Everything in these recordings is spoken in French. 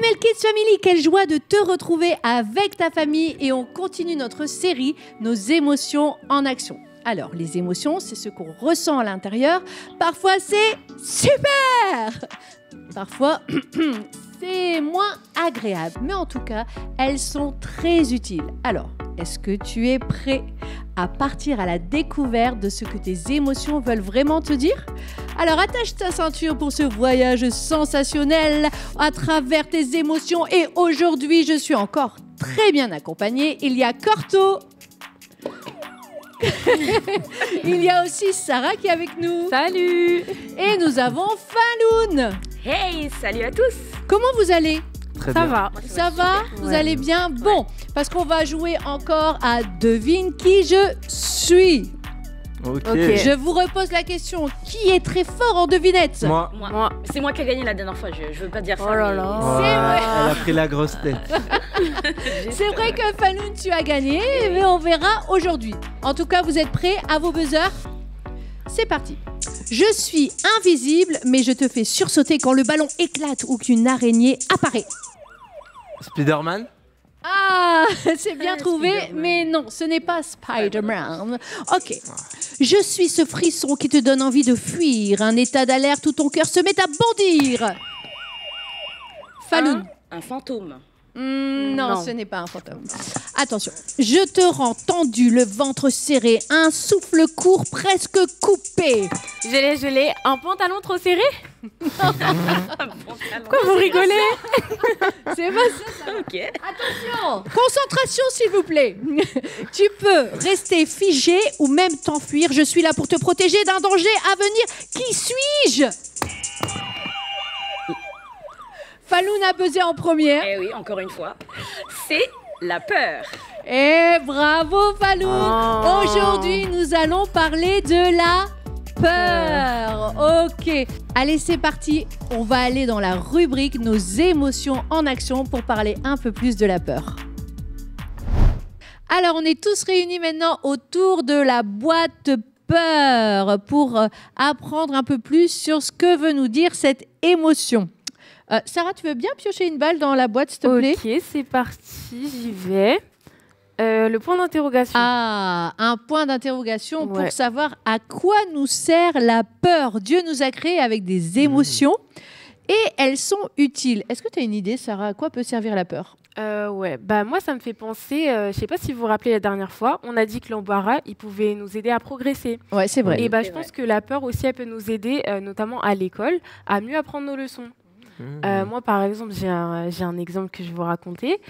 ML Kids Family, quelle joie de te retrouver avec ta famille et on continue notre série Nos émotions en action. Alors, les émotions, c'est ce qu'on ressent à l'intérieur. Parfois, c'est super. Parfois, c'est moins agréable. Mais en tout cas, elles sont très utiles. Alors, est-ce que tu es prêt à partir à la découverte de ce que tes émotions veulent vraiment te dire ? Alors, attache ta ceinture pour ce voyage sensationnel à travers tes émotions. Et aujourd'hui, je suis encore très bien accompagnée. Il y a Corto. Il y a aussi Sarah qui est avec nous. Salut. Et nous avons Falloun. Hey, salut à tous. Comment vous allez ? Très bien. Va. Ça va ? Vous allez bien ? Bon, parce qu'on va jouer encore à Devine qui je suis. Ok. Je vous repose la question. Qui est très fort en devinette ? Moi. C'est moi qui ai gagné la dernière fois, je veux pas dire ça. Oh là là. C'est vrai. Elle a pris la grosse tête. C'est vrai que Falloun, tu as gagné, mais on verra aujourd'hui. En tout cas, vous êtes prêts à vos buzzers ? C'est parti. Je suis invisible, mais je te fais sursauter quand le ballon éclate ou qu'une araignée apparaît. Spider-Man. Ah, c'est bien trouvé, Spider-Man. mais non, ce n'est pas Spider-Man. Ok. Je suis ce frisson qui te donne envie de fuir, un état d'alerte où ton cœur se met à bondir. Falloun. Un fantôme. Non, Non. ce n'est pas un fantôme. Attention, je te rends tendu, le ventre serré, un souffle court presque coupé. Je l'ai. Un pantalon trop serré. Pourquoi vous rigolez? C'est pas ça. Ok. Attention, concentration s'il vous plaît. Tu peux rester figé ou même t'enfuir. Je suis là pour te protéger d'un danger à venir. Qui suis-je? Falloun a buzzé en première. Eh oui, encore une fois. C'est la peur. Et bravo Falloun. Oh. Aujourd'hui, nous allons parler de la peur. Ok. Allez, c'est parti. On va aller dans la rubrique Nos émotions en action pour parler un peu plus de la peur. Alors, on est tous réunis maintenant autour de la boîte peur pour apprendre un peu plus sur ce que veut nous dire cette émotion. Sarah, tu veux bien piocher une balle dans la boîte, s'il te plaît ? Ok, c'est parti, j'y vais. Le point d'interrogation. Ah, un point d'interrogation pour Ouais. savoir à quoi nous sert la peur. Dieu nous a créés avec des émotions et elles sont utiles. Est-ce que tu as une idée, Sarah, à quoi peut servir la peur ? Ouais, bah moi ça me fait penser, je sais pas si vous vous rappelez la dernière fois, on a dit que l'embarras, il pouvait nous aider à progresser. Ouais, c'est vrai. Et bah C'est je pense vrai. que la peur aussi, elle peut nous aider, notamment à l'école, à mieux apprendre nos leçons. Moi, par exemple, j'ai un exemple que je vais vous raconter.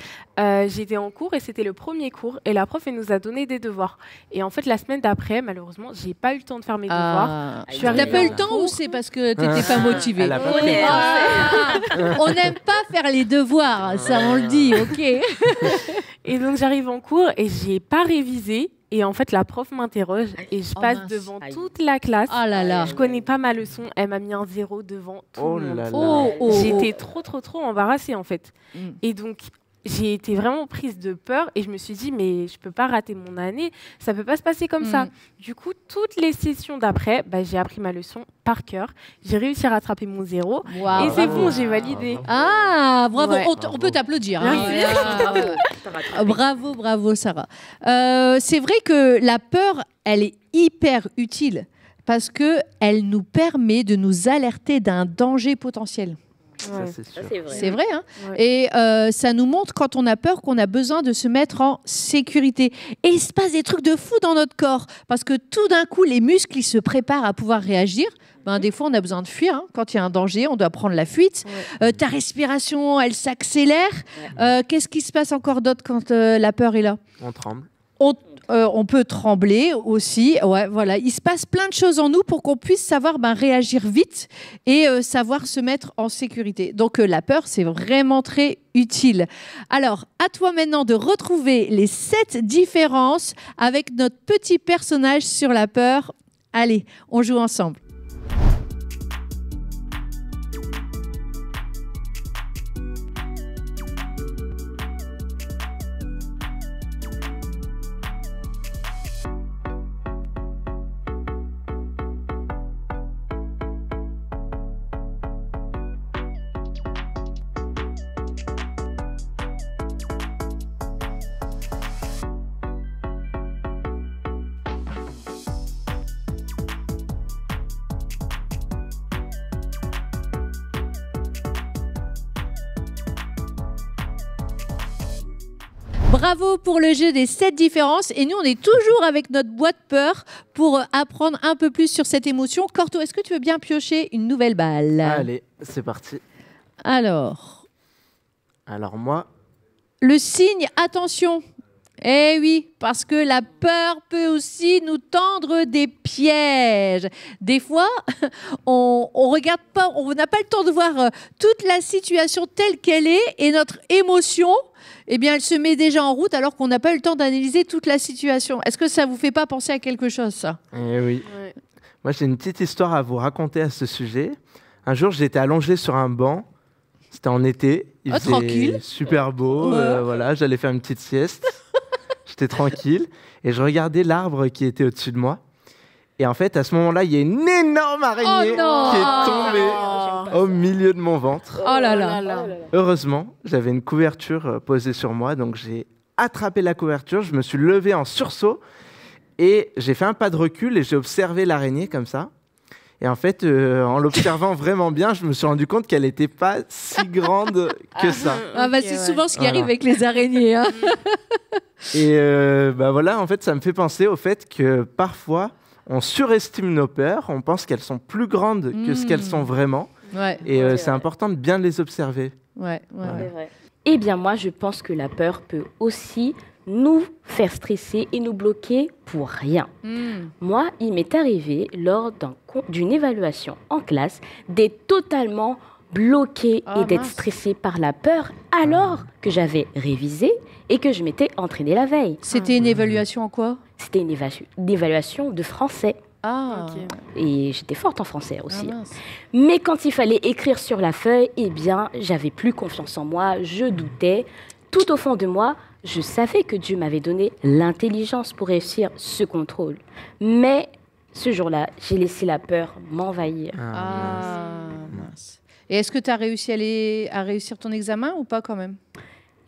J'étais en cours et c'était le premier cours et la prof, elle nous a donné des devoirs. Et en fait, la semaine d'après, malheureusement, j'ai pas eu le temps de faire mes devoirs. Ah. Je suis T'as arrivée pas eu en le temps cours. ou c'est parce que t'étais pas motivée ? Elle a pas On est On n'aime pas faire les devoirs, ça on le dit, ok. Et donc, j'arrive en cours et j'ai pas révisé. Et en fait, la prof m'interroge et je Oh passe mince. devant Aïe. toute la classe. Oh là là. Je connais pas ma leçon. Elle m'a mis un 0 devant tout Oh le monde. là là. Oh, oh, J'étais trop embarrassée en fait. Mm. Et donc j'ai été vraiment prise de peur et je me suis dit mais je peux pas rater mon année, ça peut pas se passer comme ça. Du coup, toutes les sessions d'après, bah, j'ai appris ma leçon par cœur. J'ai réussi à rattraper mon 0 Waouh. et c'est bon, j'ai validé. Ah, bravo, Ouais. on peut t'applaudir. Merci. T'as rattrapé. Bravo, Sarah. C'est vrai que la peur, elle est hyper utile parce qu'elle nous permet de nous alerter d'un danger potentiel. Ouais. Ça, c'est Ça, sûr. c'est vrai. C'est vrai, hein ? Ouais. Et ça nous montre quand on a peur qu'on a besoin de se mettre en sécurité. Et il se passe des trucs de fou dans notre corps parce que tout d'un coup, les muscles ils se préparent à pouvoir réagir. Ben, des fois, on a besoin de fuir. Hein. Quand il y a un danger, on doit prendre la fuite. Ta respiration, elle s'accélère. Qu'est-ce qui se passe encore d'autre quand la peur est là ? On tremble. On peut trembler aussi. Ouais, voilà. Il se passe plein de choses en nous pour qu'on puisse savoir réagir vite et savoir se mettre en sécurité. Donc la peur, c'est vraiment très utile. Alors, à toi maintenant de retrouver les 7 différences avec notre petit personnage sur la peur. Allez, on joue ensemble. Bravo pour le jeu des 7 différences. Et nous, on est toujours avec notre boîte peur pour apprendre un peu plus sur cette émotion. Corto, est-ce que tu veux bien piocher une nouvelle balle? Allez, c'est parti. Alors Moi, le signe attention. Eh oui, parce que la peur peut aussi nous tendre des pièges. Des fois, on regarde pas, on n'a pas le temps de voir toute la situation telle qu'elle est et notre émotion, eh bien, elle se met déjà en route alors qu'on n'a pas eu le temps d'analyser toute la situation. Est-ce que ça vous fait pas penser à quelque chose, ça? eh oui. Ouais. Moi, j'ai une petite histoire à vous raconter à ce sujet. Un jour, j'étais allongé sur un banc. C'était en été. Il faisait tranquille. super beau. Ouais. Voilà, j'allais faire une petite sieste. J'étais tranquille. Et je regardais l'arbre qui était au-dessus de moi. Et en fait, à ce moment-là, il y a une énorme araignée Oh non. qui est tombée au milieu de mon ventre. Oh là là. Heureusement, j'avais une couverture posée sur moi. Donc, j'ai attrapé la couverture. Je me suis levé en sursaut. Et j'ai fait un pas de recul et j'ai observé l'araignée comme ça. Et en fait, en l'observant vraiment bien, je me suis rendu compte qu'elle n'était pas si grande que ça. Ah bah, Ok, c'est ouais. souvent ce qui Voilà. arrive avec les araignées. Hein. Et voilà, en fait, ça me fait penser au fait que parfois, on surestime nos peurs, on pense qu'elles sont plus grandes que ce qu'elles sont vraiment. Ouais, Et Ouais, c'est ouais. important de bien les observer. ouais. C'est vrai. Eh bien, moi, je pense que la peur peut aussi nous faire stresser et nous bloquer pour rien. Moi, il m'est arrivé, lors d'une évaluation en classe, d'être totalement bloquée Ah, et d'être mince. stressée par la peur alors que j'avais révisé et que je m'étais entraînée la veille. C'était une évaluation en quoi? C'était une évaluation de français. Ah, Ok. Et j'étais forte en français aussi. Ah, mince. Mais quand il fallait écrire sur la feuille, eh bien, j'avais plus confiance en moi, je doutais. Tout au fond de moi, je savais que Dieu m'avait donné l'intelligence pour réussir ce contrôle. Mais ce jour-là, j'ai laissé la peur m'envahir. Ah, mince. Et est-ce que tu as réussi à réussir ton examen ou pas quand même?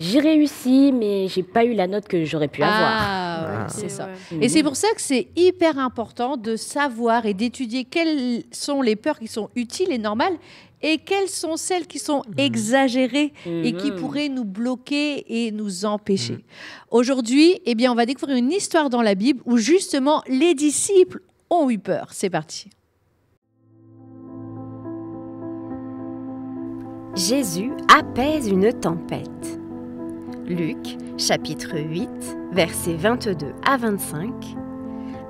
J'ai réussi, mais j'ai pas eu la note que j'aurais pu avoir. Ah, ouais, Ah. c'est ça. Ouais. Et c'est pour ça que c'est hyper important de savoir et d'étudier quelles sont les peurs qui sont utiles et normales et quelles sont celles qui sont exagérées et qui Mhm. pourraient nous bloquer et nous empêcher. Aujourd'hui, eh bien, on va découvrir une histoire dans la Bible où justement les disciples ont eu peur. C'est parti. Jésus apaise une tempête. Luc, chapitre 8, versets 22 à 25.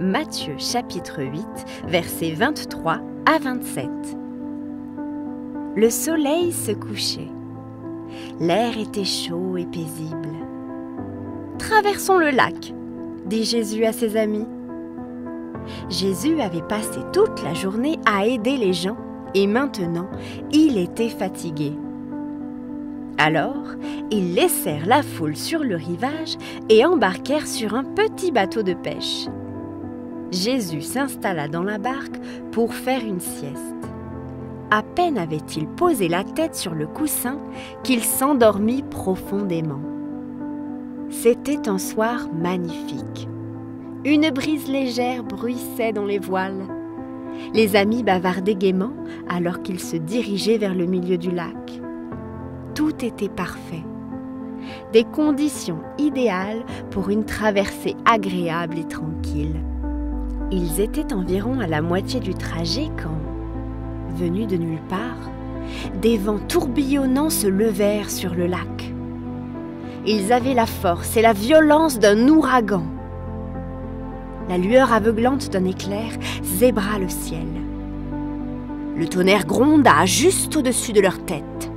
Matthieu, chapitre 8, versets 23 à 27. Le soleil se couchait. L'air était chaud et paisible. « Traversons le lac », dit Jésus à ses amis. Jésus avait passé toute la journée à aider les gens et maintenant, il était fatigué. Alors, ils laissèrent la foule sur le rivage et embarquèrent sur un petit bateau de pêche. Jésus s'installa dans la barque pour faire une sieste. À peine avait-il posé la tête sur le coussin qu'il s'endormit profondément. C'était un soir magnifique. Une brise légère bruissait dans les voiles. Les amis bavardaient gaiement alors qu'ils se dirigeaient vers le milieu du lac. Tout était parfait. Des conditions idéales pour une traversée agréable et tranquille. Ils étaient environ à la moitié du trajet quand, venus de nulle part, des vents tourbillonnants se levèrent sur le lac. Ils avaient la force et la violence d'un ouragan. La lueur aveuglante d'un éclair zébra le ciel. Le tonnerre gronda juste au-dessus de leur tête.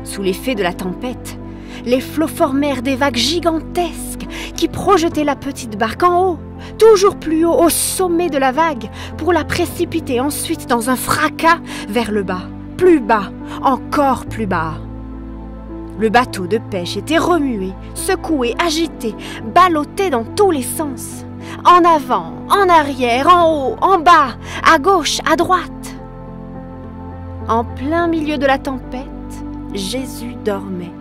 Sous l'effet de la tempête, les flots formèrent des vagues gigantesques qui projetaient la petite barque en haut, toujours plus haut, au sommet de la vague, pour la précipiter ensuite dans un fracas vers le bas, plus bas, encore plus bas. Le bateau de pêche était remué, secoué, agité, ballotté dans tous les sens. En avant, en arrière, en haut, en bas, à gauche, à droite. En plein milieu de la tempête, Jésus dormait.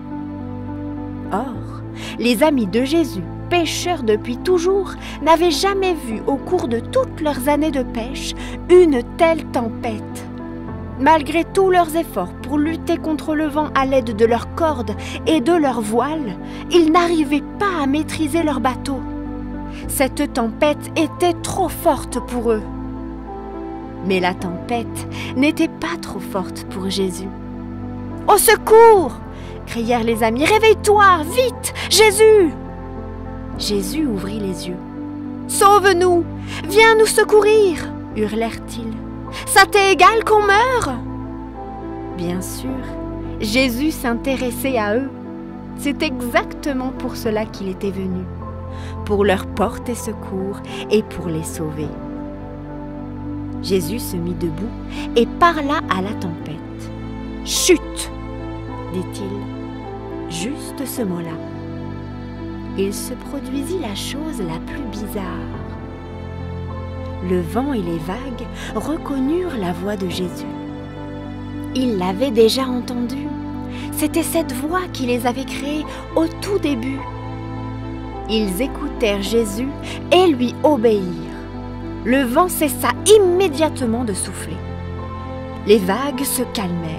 Or, les amis de Jésus, pêcheurs depuis toujours, n'avaient jamais vu au cours de toutes leurs années de pêche une telle tempête. Malgré tous leurs efforts pour lutter contre le vent à l'aide de leurs cordes et de leurs voiles, ils n'arrivaient pas à maîtriser leur bateau. Cette tempête était trop forte pour eux. Mais la tempête n'était pas trop forte pour Jésus. « Au secours !» crièrent les amis. « Réveille-toi, vite, Jésus !» Jésus ouvrit les yeux. « Sauve-nous, viens nous secourir !» hurlèrent-ils. « Ça t'est égal qu'on meure ?» Bien sûr, Jésus s'intéressait à eux. C'est exactement pour cela qu'il était venu, pour leur porter secours et pour les sauver. Jésus se mit debout et parla à la tempête. « Chut !» dit-il. Juste ce mot-là. Il se produisit la chose la plus bizarre. Le vent et les vagues reconnurent la voix de Jésus. Ils l'avaient déjà entendue. C'était cette voix qui les avait créés au tout début. Ils écoutèrent Jésus et lui obéirent. Le vent cessa immédiatement de souffler. Les vagues se calmèrent.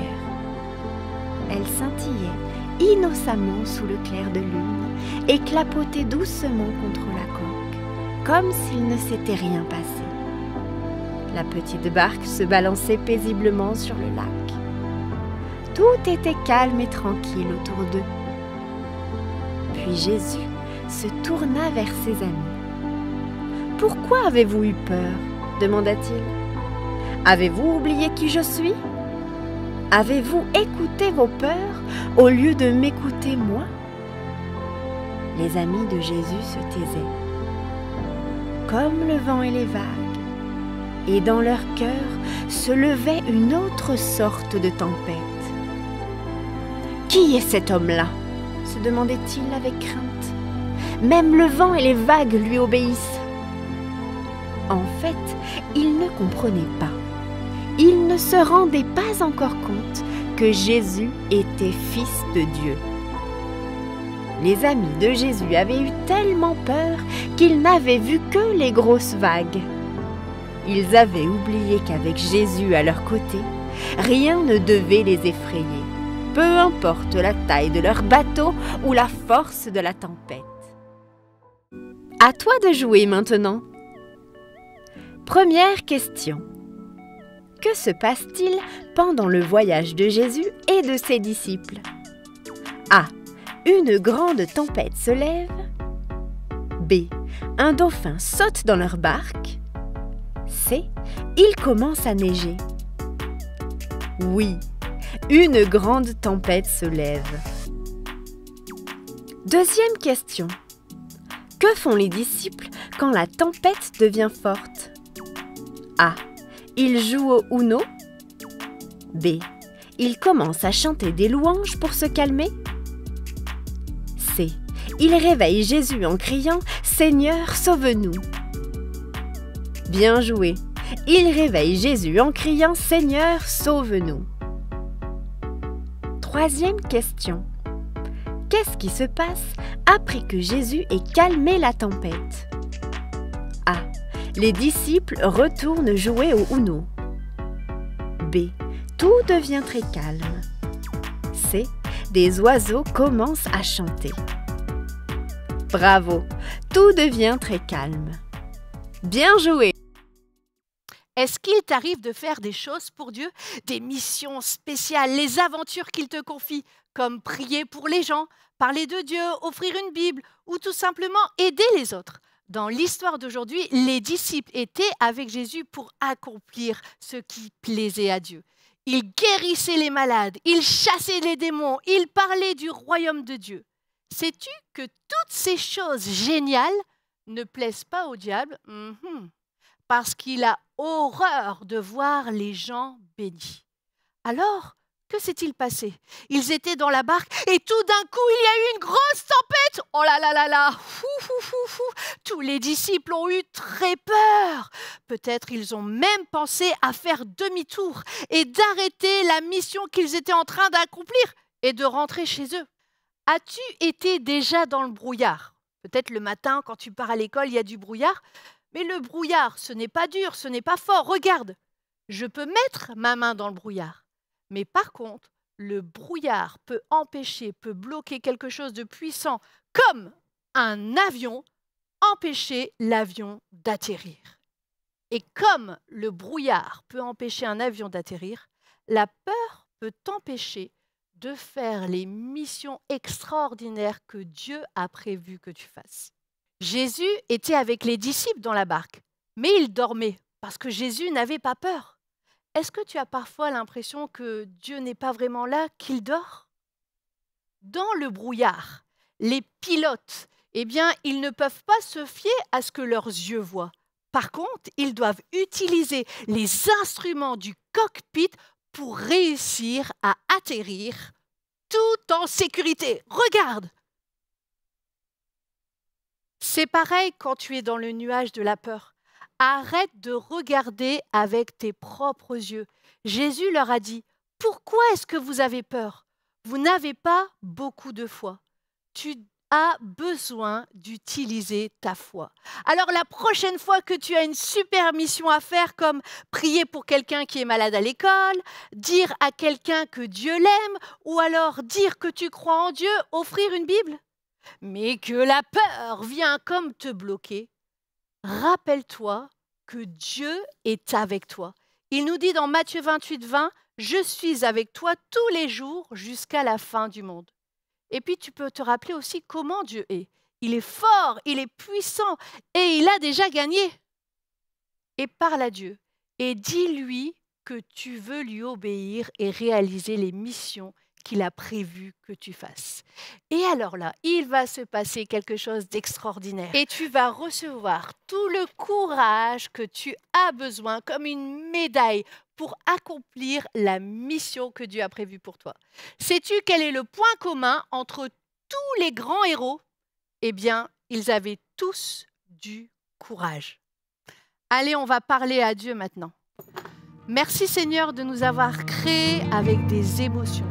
Elles scintillaient innocemment sous le clair de lune et clapotaient doucement contre la coque, comme s'il ne s'était rien passé. La petite barque se balançait paisiblement sur le lac. Tout était calme et tranquille autour d'eux. Puis Jésus se tourna vers ses amis. « Pourquoi avez-vous eu peur ?» demanda-t-il. « Avez-vous oublié qui je suis ? Avez-vous écouté vos peurs au lieu de m'écouter moi ?» Les amis de Jésus se taisaient, comme le vent et les vagues, et dans leur cœur se levait une autre sorte de tempête. « Qui est cet homme-là » se demandait-il avec crainte. « Même le vent et les vagues lui obéissent. » En fait, il ne comprenait pas. Il ne se rendait pas encore compte que Jésus était fils de Dieu. Les amis de Jésus avaient eu tellement peur qu'ils n'avaient vu que les grosses vagues. Ils avaient oublié qu'avec Jésus à leur côté, rien ne devait les effrayer, peu importe la taille de leur bateau ou la force de la tempête. À toi de jouer maintenant. Première question. Que se passe-t-il pendant le voyage de Jésus et de ses disciples ? A. Une grande tempête se lève. B. Un dauphin saute dans leur barque. C. Il commence à neiger. Oui, une grande tempête se lève. Deuxième question. Que font les disciples quand la tempête devient forte ? A. Ils jouent au Uno. B. Ils commencent à chanter des louanges pour se calmer. C. Ils réveillent Jésus en criant « Seigneur, sauve-nous ». Bien joué. Ils réveillent Jésus en criant « Seigneur, sauve-nous ». Troisième question. Qu'est-ce qui se passe après que Jésus ait calmé la tempête ? A. Les disciples retournent jouer au Uno. B. Tout devient très calme. C. Des oiseaux commencent à chanter. Bravo, tout devient très calme. Bien joué! Est-ce qu'il t'arrive de faire des choses pour Dieu, des missions spéciales, les aventures qu'il te confie, comme prier pour les gens, parler de Dieu, offrir une Bible ou tout simplement aider les autres? Dans l'histoire d'aujourd'hui, les disciples étaient avec Jésus pour accomplir ce qui plaisait à Dieu. Ils guérissaient les malades, ils chassaient les démons, ils parlaient du royaume de Dieu. Sais-tu que toutes ces choses géniales ne plaisent pas au diable? Parce qu'il a horreur de voir les gens bénis. Alors, que s'est-il passé? Ils étaient dans la barque et tout d'un coup, il y a eu une grosse tempête. Oh là là là là! Tous les disciples ont eu très peur. Peut-être ils ont même pensé à faire demi-tour et d'arrêter la mission qu'ils étaient en train d'accomplir et de rentrer chez eux. As-tu été déjà dans le brouillard? Peut-être le matin, quand tu pars à l'école, il y a du brouillard. Mais le brouillard, ce n'est pas dur, ce n'est pas fort. Regarde, Je peux mettre ma main dans le brouillard. Mais par contre, le brouillard peut empêcher, peut bloquer quelque chose de puissant, comme un avion, empêcher l'avion d'atterrir. Et comme le brouillard peut empêcher un avion d'atterrir, la peur peut t'empêcher de faire les missions extraordinaires que Dieu a prévu que tu fasses. Jésus était avec les disciples dans la barque, mais il dormait parce que Jésus n'avait pas peur. Est-ce que tu as parfois l'impression que Dieu n'est pas vraiment là, qu'il dort? Dans le brouillard, les pilotes, ils ne peuvent pas se fier à ce que leurs yeux voient. Par contre, ils doivent utiliser les instruments du cockpit pour réussir à atterrir tout en sécurité. Regarde! C'est pareil quand tu es dans le nuage de la peur. Arrête de regarder avec tes propres yeux. Jésus leur a dit, « Pourquoi est-ce que vous avez peur? Vous n'avez pas beaucoup de foi. Tu as besoin d'utiliser ta foi. » Alors la prochaine fois que tu as une super mission à faire, comme prier pour quelqu'un qui est malade à l'école, dire à quelqu'un que Dieu l'aime, ou alors dire que tu crois en Dieu, offrir une Bible, mais que la peur vient comme te bloquer, rappelle-toi que Dieu est avec toi. Il nous dit dans Matthieu 28:20, « Je suis avec toi tous les jours jusqu'à la fin du monde. » Et puis tu peux te rappeler aussi comment Dieu est. Il est fort, il est puissant et il a déjà gagné. Et parle à Dieu et dis-lui que tu veux lui obéir et réaliser les missions qu'il a prévu que tu fasses. Et alors là, il va se passer quelque chose d'extraordinaire. Et tu vas recevoir tout le courage que tu as besoin, comme une médaille, pour accomplir la mission que Dieu a prévue pour toi. Sais-tu quel est le point commun entre tous les grands héros? Eh bien, ils avaient tous du courage. Allez, on va parler à Dieu maintenant. Merci Seigneur de nous avoir créés avec des émotions.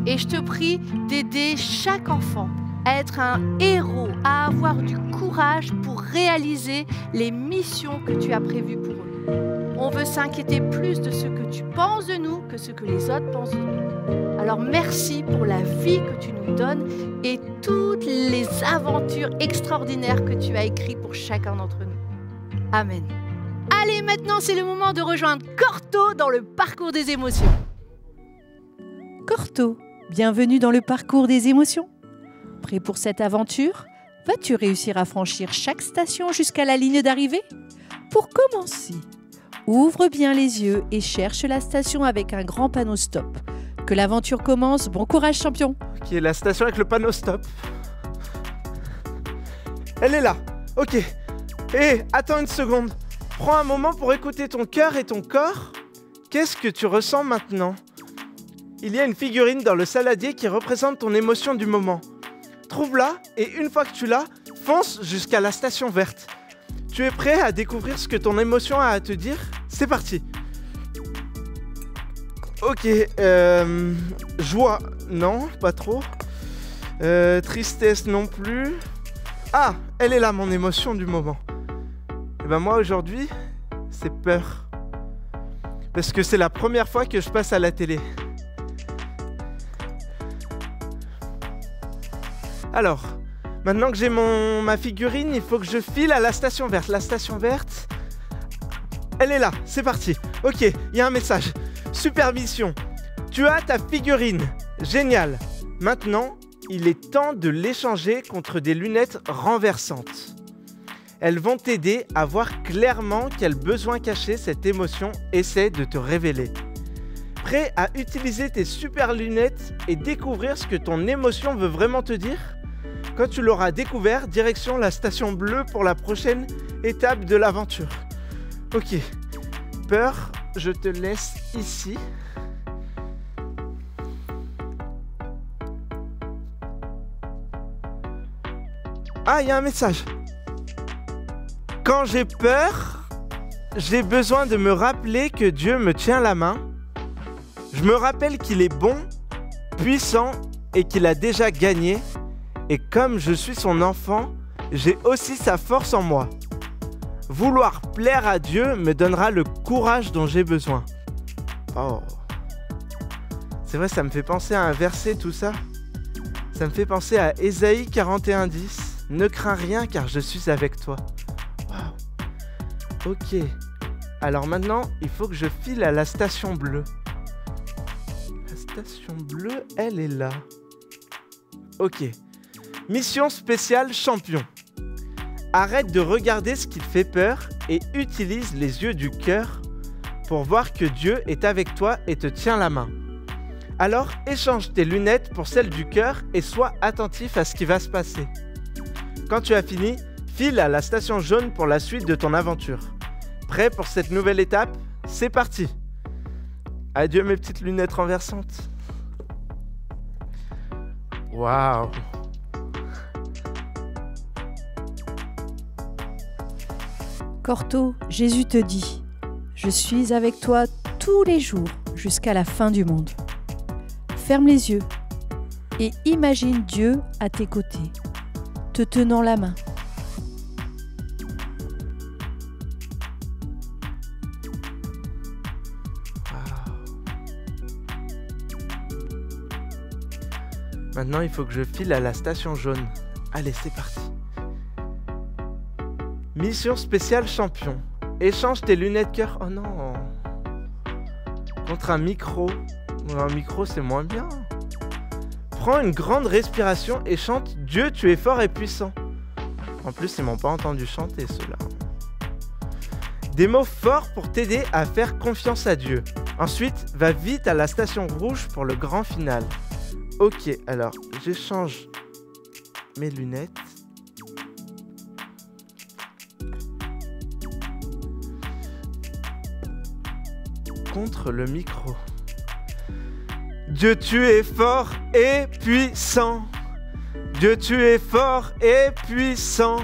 Et je te prie d'aider chaque enfant à être un héros, à avoir du courage pour réaliser les missions que tu as prévues pour eux. On veut s'inquiéter plus de ce que tu penses de nous que ce que les autres pensent de nous. Alors merci pour la vie que tu nous donnes et toutes les aventures extraordinaires que tu as écrites pour chacun d'entre nous. Amen. Allez, maintenant c'est le moment de rejoindre Corto dans le parcours des émotions. Corto, bienvenue dans le parcours des émotions. Prêt pour cette aventure? Vas-tu réussir à franchir chaque station jusqu'à la ligne d'arrivée? Pour commencer, ouvre bien les yeux et cherche la station avec un grand panneau stop. Que l'aventure commence, bon courage champion! Ok, la station avec le panneau stop. Elle est là, ok. Hé, attends une seconde. Prends un moment pour écouter ton cœur et ton corps. Qu'est-ce que tu ressens maintenant? Il y a une figurine dans le saladier qui représente ton émotion du moment. Trouve-la et une fois que tu l'as, fonce jusqu'à la station verte. Tu es prêt à découvrir ce que ton émotion a à te dire? C'est parti. Ok, joie, non, pas trop. Tristesse non plus. Ah, elle est là mon émotion du moment. Et ben moi aujourd'hui, c'est peur. Parce que c'est la première fois que je passe à la télé. Alors, maintenant que j'ai ma figurine, il faut que je file à la station verte. La station verte, elle est là, c'est parti. Ok, il y a un message. Super mission. Tu as ta figurine. Génial. Maintenant, il est temps de l'échanger contre des lunettes renversantes. Elles vont t'aider à voir clairement quel besoin caché cette émotion essaie de te révéler. Prêt à utiliser tes super lunettes et découvrir ce que ton émotion veut vraiment te dire? Quand tu l'auras découvert, direction la station bleue pour la prochaine étape de l'aventure. Ok, peur, je te laisse ici. Ah, il y a un message. Quand j'ai peur, j'ai besoin de me rappeler que Dieu me tient la main. Je me rappelle qu'il est bon, puissant et qu'il a déjà gagné. Et comme je suis son enfant, j'ai aussi sa force en moi. Vouloir plaire à Dieu me donnera le courage dont j'ai besoin. Oh. C'est vrai, ça me fait penser à un verset, tout ça. Ça me fait penser à Ésaïe 41:10. Ne crains rien car je suis avec toi. Waouh. Ok. Alors maintenant, il faut que je file à la station bleue. La station bleue, elle est là. Ok. Mission spéciale champion. Arrête de regarder ce qui te fait peur et utilise les yeux du cœur pour voir que Dieu est avec toi et te tient la main. Alors échange tes lunettes pour celles du cœur et sois attentif à ce qui va se passer. Quand tu as fini, file à la station jaune pour la suite de ton aventure. Prêt pour cette nouvelle étape? C'est parti! Adieu mes petites lunettes renversantes. Waouh! Corto, Jésus te dit, je suis avec toi tous les jours jusqu'à la fin du monde. Ferme les yeux et imagine Dieu à tes côtés, te tenant la main. Maintenant, il faut que je file à la station jaune. Allez, c'est parti. Mission spéciale champion. Échange tes lunettes cœur. Oh non. Contre un micro. Un micro, c'est moins bien. Prends une grande respiration et chante « Dieu, tu es fort et puissant ». En plus, ils m'ont pas entendu chanter, ceux-là. Des mots forts pour t'aider à faire confiance à Dieu. Ensuite, va vite à la station rouge pour le grand final. Ok, alors, j'échange mes lunettes. Contre le micro. Dieu, tu es fort et puissant. Dieu, tu es fort et puissant.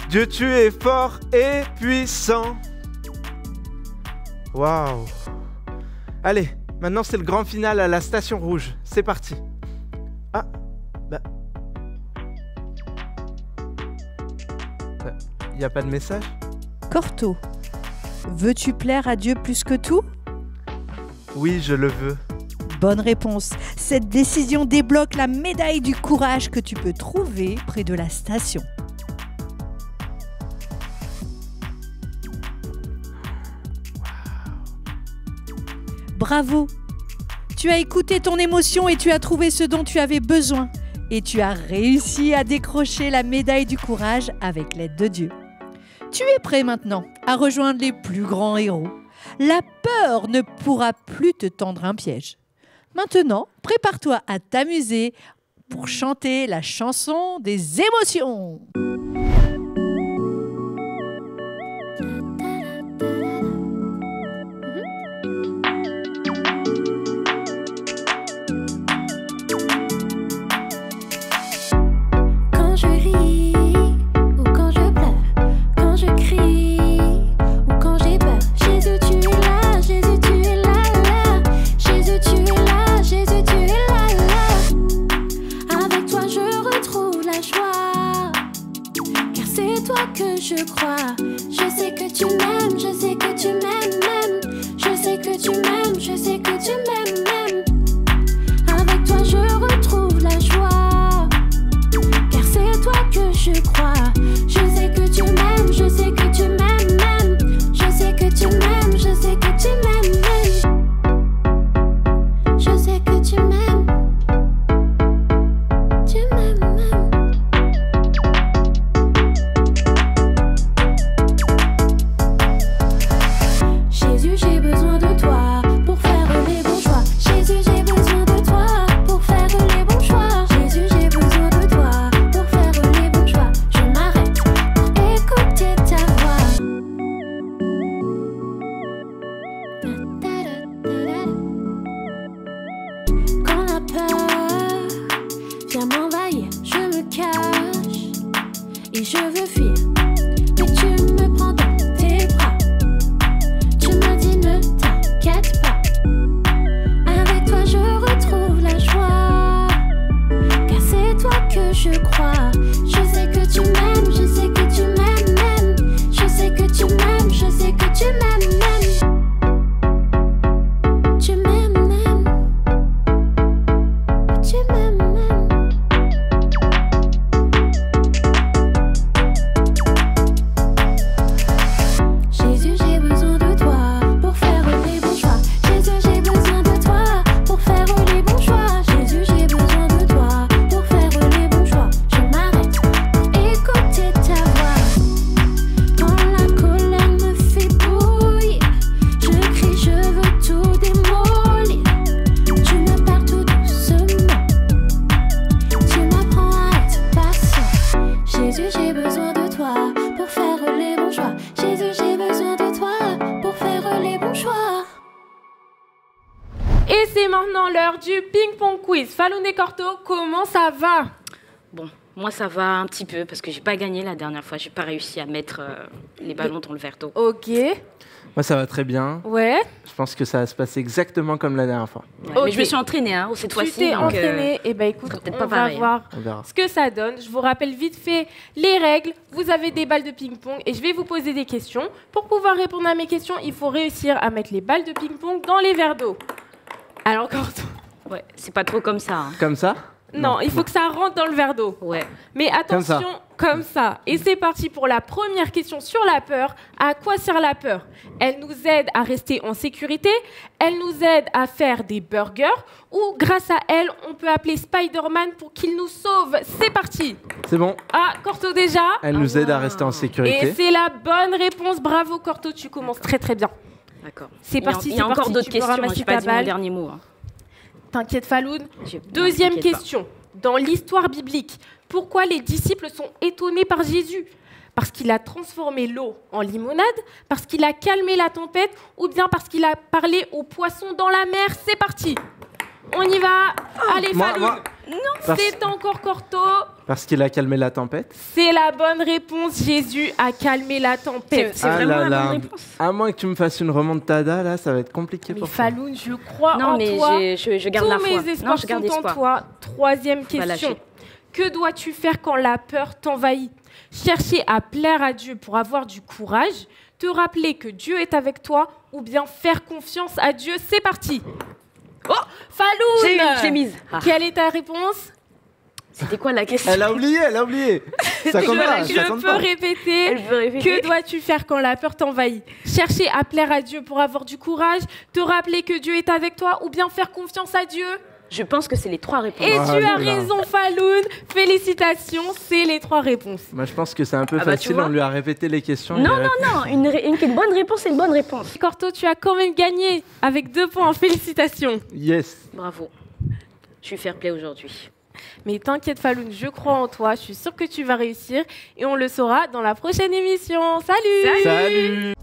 Dieu, tu es fort et puissant. Waouh. Allez, maintenant c'est le grand final à la station rouge. C'est parti. Ah, il n'y a pas de message? Corto, veux-tu plaire à Dieu plus que tout? Oui, je le veux. Bonne réponse. Cette décision débloque la médaille du courage que tu peux trouver près de la station. Bravo! Tu as écouté ton émotion et tu as trouvé ce dont tu avais besoin. Et tu as réussi à décrocher la médaille du courage avec l'aide de Dieu. Tu es prêt maintenant à rejoindre les plus grands héros. La peur ne pourra plus te tendre un piège. Maintenant, prépare-toi à t'amuser pour chanter la chanson des émotions. Quand je ris ou quand je pleure, quand je crie ou quand j'ai peur, Jésus tu es là, Jésus tu es là, là. Jésus tu es là, Jésus tu es là, là. Avec toi je retrouve la joie, car c'est toi que je crois. Je sais que tu m'aimes, je sais que tu m'aimes, même. Je sais que tu m'aimes, je sais que tu m'aimes, même. Avec toi je retrouve la joie, car c'est toi que je crois. Je sais que tu m'aimes, je sais que tu m'aimes, même. Je sais que tu m'aimes, je sais que tu m'aimes, même. Je sais que tu m'aimes, tu m'aimes, même. Jésus, j'ai besoin de toi pour faire les bons choix. Jésus, j'ai besoin de toi pour faire les bons choix. Jésus, j'ai besoin de toi pour faire les bons choix. Je m'arrête pour écouter ta voix. Quand la peur vient m'envahir, je me cache et je veux fuir. Mais tu me prends dans tes bras. Tu me dis ne t'inquiète pas. Avec toi je retrouve la joie, car c'est toi que je crois. Je sais que tu m'aimes, je sais que tu m'aimes, même. Je sais que tu m'aimes, je sais que tu m'aimes, même. c'est maintenant l'heure du ping-pong quiz. Falloun et Corto, comment ça va? Bon, moi ça va un petit peu parce que j'ai pas gagné la dernière fois. J'ai pas réussi à mettre les ballons dans le verre d'eau. Ok, Moi, ça va très bien. ouais. Je pense que ça va se passer exactement comme la dernière fois. Ouais, Ok. Mais je me suis entraînée cette Tu fois-ci. t'es donc, entraîné. Eh ben écoute, peut-être on pas va pareil, hein. voir On verra. ce que ça donne. Je vous rappelle vite fait les règles. Vous avez des balles de ping-pong et je vais vous poser des questions. Pour pouvoir répondre à mes questions, il faut réussir à mettre les balles de ping-pong dans les verres d'eau. Alors, Corto, Ouais, c'est pas trop comme ça. Hein. Comme ça? non, il faut que ça rentre dans le verre d'eau. Ouais. Mais attention, comme ça. Et c'est parti pour la première question sur la peur. À quoi sert la peur? Elle nous aide à rester en sécurité, elle nous aide à faire des burgers, ou grâce à elle, on peut appeler Spider-Man pour qu'il nous sauve. C'est parti. C'est bon. Ah, Corto déjà. Elle nous aide à rester en Et sécurité. c'est la bonne réponse. Bravo Corto, tu commences très très bien. D'accord. C'est parti, Il y a c'est encore parti, d'autres tu peux questions. ramasser J'ai ta pas dit mon balle. dernier mot. Hein. T'inquiète Falloun. Non, Deuxième t'inquiète pas. question. Dans l'histoire biblique, pourquoi les disciples sont étonnés par Jésus? Parce qu'il a transformé l'eau en limonade, parce qu'il a calmé la tempête, ou bien parce qu'il a parlé aux poissons dans la mer? C'est parti. On y va. Allez Moi, Falloun. moi, parce, C'est encore Corto. parce qu'il a calmé la tempête. C'est la bonne réponse. Jésus a calmé la tempête. C'est vraiment la bonne réponse. À moins que tu me fasses une remontada, là, ça va être compliqué Mais pour toi. Falloun, je crois Non, en mais toi. je garde la Tous foi. mes espoirs Non, je garde sont en espoir. toi. Troisième Faut pas question. lâcher. Que dois-tu faire quand la peur t'envahit? Chercher à plaire à Dieu pour avoir du courage, te rappeler que Dieu est avec toi, ou bien faire confiance à Dieu? C'est parti. Oh, Falloun, Je l'ai mise. Ah, quelle est ta réponse? C'était quoi la question? Elle a oublié, elle a oublié. Ça compte pas, ça Je compte peux pas. répéter. Elle veut répéter. Que dois-tu faire quand la peur t'envahit? Chercher à plaire à Dieu pour avoir du courage, te rappeler que Dieu est avec toi, ou bien faire confiance à Dieu? Je pense que c'est les trois réponses. Et Ah tu là as là. raison, Falloun. Félicitations, c'est les trois réponses. Moi, je pense que c'est un peu Ah bah, tu facile. vois. On lui a répété les questions. Non, il a non, répondu. non, une bonne réponse, c'est une bonne réponse. Corto, tu as quand même gagné avec 2 points. Félicitations. Yes. Bravo. Je suis fair play aujourd'hui. Mais t'inquiète, Falloun, je crois en toi. Je suis sûre que tu vas réussir et on le saura dans la prochaine émission. Salut. Salut.